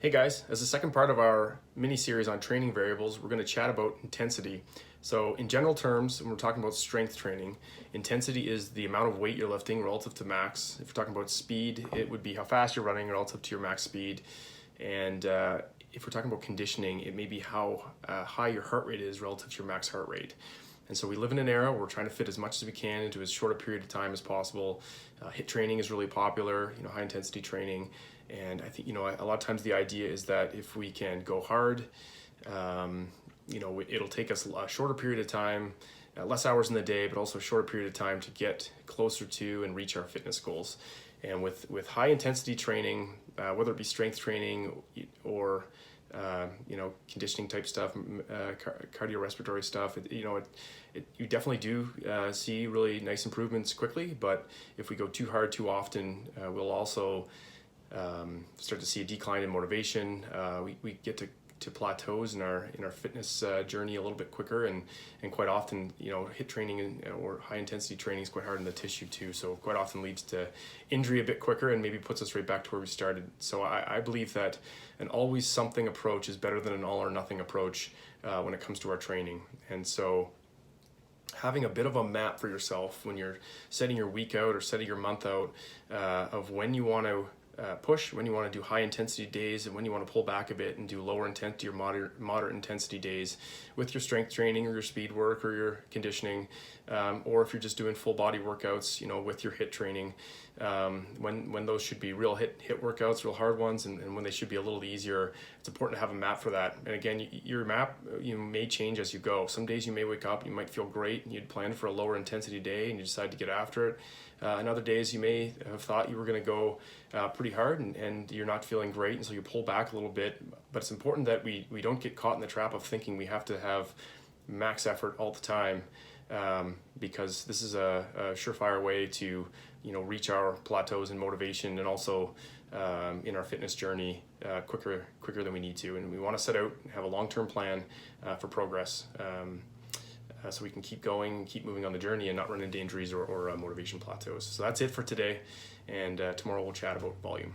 Hey guys, as the second part of our mini series on training variables, we're going to chat about intensity. So in general terms, when we're talking about strength training, intensity is the amount of weight you're lifting relative to max. If we're talking about speed, it would be how fast you're running relative to your max speed. And if we're talking about conditioning, it may be how high your heart rate is relative to your max heart rate. And so we live in an era where we're trying to fit as much as we can into as short a period of time as possible. HIIT training is really popular, high intensity training. And I think, a lot of times the idea is that if we can go hard, it'll take us a shorter period of time, less hours in the day, but also a shorter period of time to get closer to and reach our fitness goals. And with high intensity training, whether it be strength training or conditioning type stuff, cardiorespiratory stuff, you definitely do see really nice improvements quickly. But if we go too hard too often, we'll also start to see a decline in motivation. We get to plateaus in our fitness journey a little bit quicker, and quite often HIIT training or high intensity training is quite hard in the tissue too, so quite often leads to injury a bit quicker and maybe puts us right back to where we started. So I believe that an always something approach is better than an all or nothing approach when it comes to our training. And so having a bit of a map for yourself when you're setting your week out or setting your month out of when you want to push, when you want to do high intensity days, and when you want to pull back a bit and do lower intensity or moderate intensity days with your strength training or your speed work or your conditioning, or if you're just doing full body workouts, with your HIIT training, when those should be real HIIT workouts, real hard ones, and when they should be a little easier. It's important to have a map for that. And again, your map may change as you go. Some days you may wake up and you might feel great and you'd planned for a lower intensity day and you decide to get after it. And other days you may have thought you were going to go pretty hard and you're not feeling great, and so you pull back a little bit. But it's important that we don't get caught in the trap of thinking we have to have max effort all the time, because this is a surefire way to reach our plateaus in motivation and also in our fitness journey quicker than we need to. And we want to set out and have a long-term plan for progress, so we can keep going, keep moving on the journey and not run into injuries or motivation plateaus. So that's it for today, and tomorrow we'll chat about volume.